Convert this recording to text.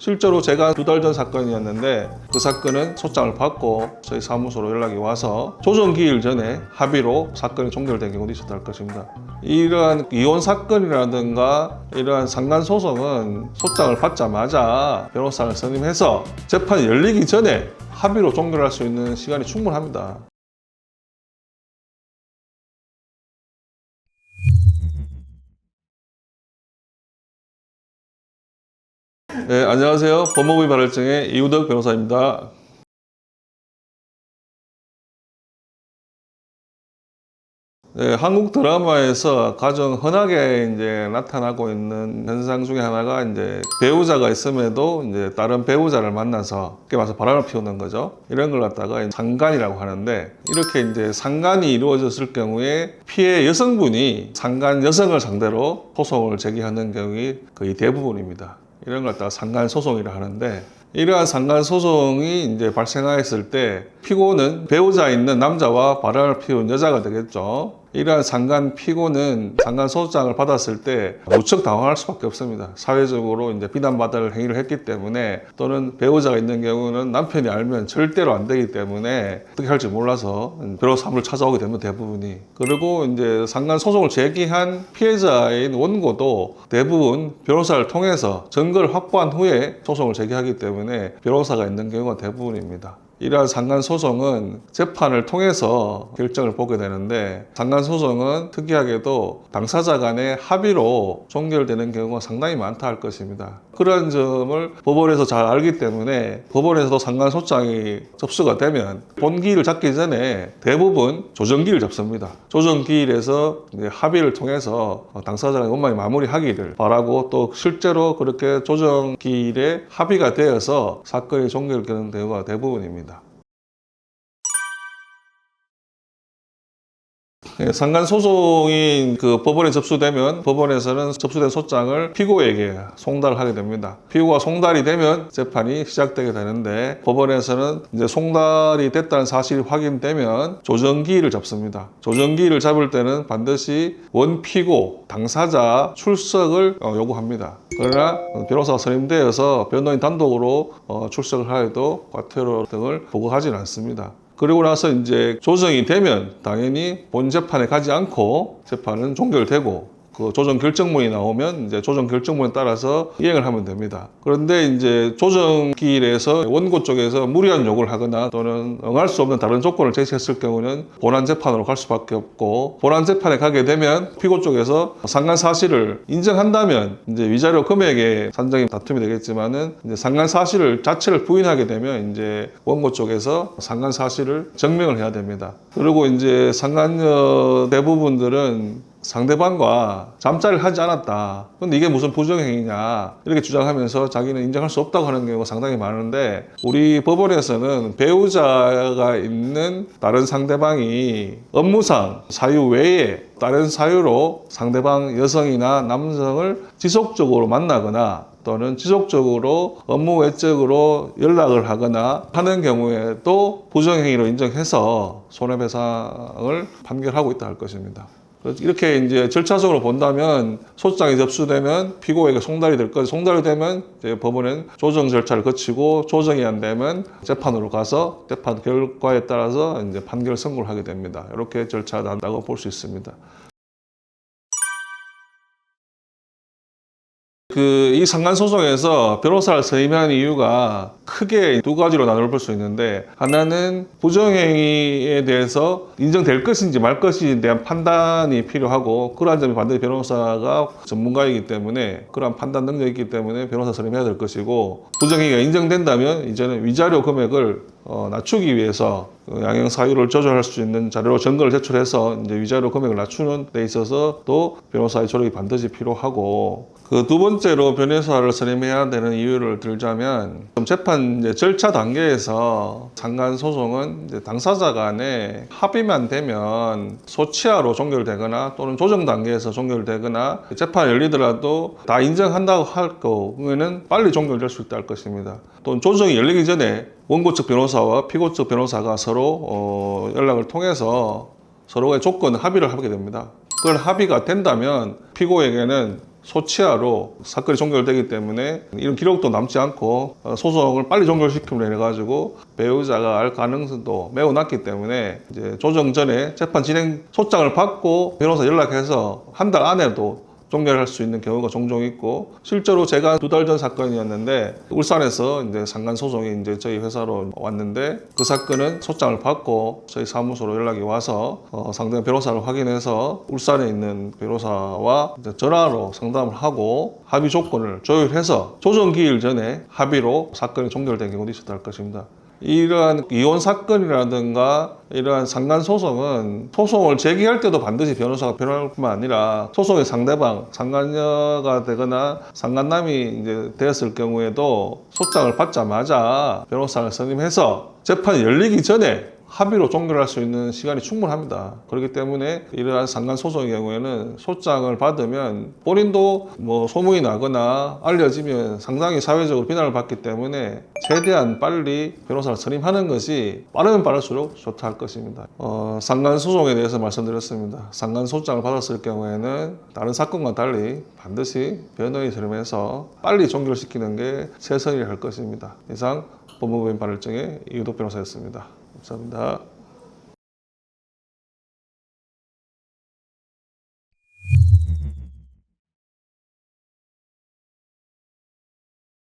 실제로 제가 2달 전 사건이었는데 그 사건은 소장을 받고 저희 사무소로 연락이 와서 조정기일 전에 합의로 사건이 종결된 경우도 있었을 것입니다. 이러한 이혼 사건이라든가 이러한 상간소송은 소장을 받자마자 변호사를 선임해서 재판이 열리기 전에 합의로 종결할 수 있는 시간이 충분합니다. 네, 안녕하세요. 법무부 발열증의 이우덕 변호사입니다. 네, 한국 드라마에서 가장 흔하게 이제 나타나고 있는 현상 중에 하나가 이제 배우자가 있음에도 이제 다른 배우자를 만나서 쉽게 말해서 바람을 피우는 거죠. 이런 걸 갖다가 상간이라고 하는데, 이렇게 이제 상간이 이루어졌을 경우에 피해 여성분이 상간 여성을 상대로 소송을 제기하는 경우가 거의 대부분입니다. 이런 걸 갖다가 상간 소송이라 하는데, 이러한 상간 소송이 이제 발생하였을 때 피고는 배우자 있는 남자와 바람을 피운 여자가 되겠죠. 이러한 상간 피고는 상간 소장을 받았을 때 무척 당황할 수밖에 없습니다. 사회적으로 이제 비난받을 행위를 했기 때문에, 또는 배우자가 있는 경우는 남편이 알면 절대로 안 되기 때문에 어떻게 할지 몰라서 변호사를 찾아오게 되면 대부분이. 그리고 이제 상간 소송을 제기한 피해자인 원고도 대부분 변호사를 통해서 증거를 확보한 후에 소송을 제기하기 때문에 변호사가 있는 경우가 대부분입니다. 이러한 상간소송은 재판을 통해서 결정을 보게 되는데, 상간소송은 특이하게도 당사자 간의 합의로 종결되는 경우가 상당히 많다 할 것입니다. 그런 점을 법원에서 잘 알기 때문에 법원에서도 상간소장이 접수가 되면 본기일을 잡기 전에 대부분 조정기일을 잡습니다. 조정기일에서 합의를 통해서 당사자 간의 원만히 마무리하기를 바라고, 또 실제로 그렇게 조정기일에 합의가 되어서 사건이 종결되는 경우가 대부분입니다. 상간소송이 법원에 접수되면 법원에서는 접수된 소장을 피고에게 송달을 하게 됩니다. 피고가 송달이 되면 재판이 시작되게 되는데, 법원에서는 이제 송달이 됐다는 사실이 확인되면 조정기일을 잡습니다. 조정기일을 잡을 때는 반드시 원피고 당사자 출석을 요구합니다. 그러나 변호사가 선임되어서 변호인 단독으로 출석을 하여도 과태료 등을 부과하지는 않습니다. 그리고 나서 이제 조정이 되면 당연히 본 재판에 가지 않고 재판은 종결되고, 그 조정 결정문이 나오면 이제 조정 결정문에 따라서 이행을 하면 됩니다. 그런데 이제 조정기일에서 원고 쪽에서 무리한 요구를 하거나 또는 응할 수 없는 다른 조건을 제시했을 경우는 본안 재판으로 갈 수밖에 없고, 본안 재판에 가게 되면 피고 쪽에서 상간 사실을 인정한다면 이제 위자료 금액에 산정이 다툼이 되겠지만은, 이제 상간 사실을 자체를 부인하게 되면 이제 원고 쪽에서 상간 사실을 증명을 해야 됩니다. 그리고 이제 상간녀 대부분들은 상대방과 잠자리를 하지 않았다. 근데 이게 무슨 부정행위냐, 이렇게 주장하면서 자기는 인정할 수 없다고 하는 경우가 상당히 많은데, 우리 법원에서는 배우자가 있는 다른 상대방이 업무상 사유 외에 다른 사유로 상대방 여성이나 남성을 지속적으로 만나거나 또는 지속적으로 업무 외적으로 연락을 하거나 하는 경우에도 부정행위로 인정해서 손해배상을 판결하고 있다 할 것입니다. 이렇게 이제 절차적으로 본다면 소장이 접수되면 피고에게 송달이 될 것이고, 송달이 되면 이제 법원은 조정 절차를 거치고, 조정이 안 되면 재판으로 가서 재판 결과에 따라서 이제 판결 선고를 하게 됩니다. 이렇게 절차가 난다고 볼 수 있습니다. 이 상간소송에서 변호사를 선임한 이유가 크게 두 가지로 나눌 볼 수 있는데, 하나는 부정행위에 대해서 인정될 것인지 말 것인지에 대한 판단이 필요하고, 그러한 점이 반드시 변호사가 전문가이기 때문에, 그러한 판단 능력이 있기 때문에 변호사 선임해야 될 것이고, 부정행위가 인정된다면 이제는 위자료 금액을 낮추기 위해서 양형 사유를 조절할 수 있는 자료로 증거를 제출해서 이제 위자료 금액을 낮추는 데 있어서 또 변호사의 조력이 반드시 필요하고, 그 두 번째로 변호사를 선임해야 되는 이유를 들자면, 재판 이제 절차 단계에서 상간 소송은 이제 당사자 간에 합의만 되면 소치하로 종결되거나 또는 조정 단계에서 종결되거나, 재판이 열리더라도 다 인정한다고 할 경우에는 빨리 종결될 수 있다 할 것입니다. 또는 조정이 열리기 전에 원고 측 변호사와 피고 측 변호사가 서로 연락을 통해서 서로의 조건 합의를 하게 됩니다. 그걸 합의가 된다면 피고에게는 소치하로 사건이 종결되기 때문에 이런 기록도 남지 않고 소송을 빨리 종결시킴으로 해가지고 배우자가 알 가능성도 매우 낮기 때문에 이제 조정 전에 재판 진행 소장을 받고 변호사 연락해서 한 달 안에도 종결할 수 있는 경우가 종종 있고, 실제로 제가 2달 전 사건이었는데 울산에서 이제 상간 소송이 이제 저희 회사로 왔는데, 그 사건은 소장을 받고 저희 사무소로 연락이 와서 상대방 변호사를 확인해서 울산에 있는 변호사와 이제 전화로 상담을 하고 합의 조건을 조율해서 조정 기일 전에 합의로 사건이 종결된 경우도 있었다 할 것입니다. 이러한 이혼 사건이라든가 이러한 상간 소송은 소송을 제기할 때도 반드시 변호사가 필요할 뿐만 아니라 소송의 상대방, 상간녀가 되거나 상간남이 이제 되었을 경우에도 소장을 받자마자 변호사를 선임해서 재판이 열리기 전에 합의로 종결할 수 있는 시간이 충분합니다. 그렇기 때문에 이러한 상간 소송의 경우에는 소장을 받으면 본인도 뭐 소문이 나거나 알려지면 상당히 사회적으로 비난을 받기 때문에 최대한 빨리 변호사를 선임하는 것이 빠르면 빠를수록 좋다 할 것입니다. 상간 소송에 대해서 말씀드렸습니다. 상간 소장을 받았을 경우에는 다른 사건과 달리 반드시 변호인이 선임해서 빨리 종결시키는 게 최선이라 할 것입니다. 이상 법무부인 발일정의 이유독 변호사였습니다. 감사합니다.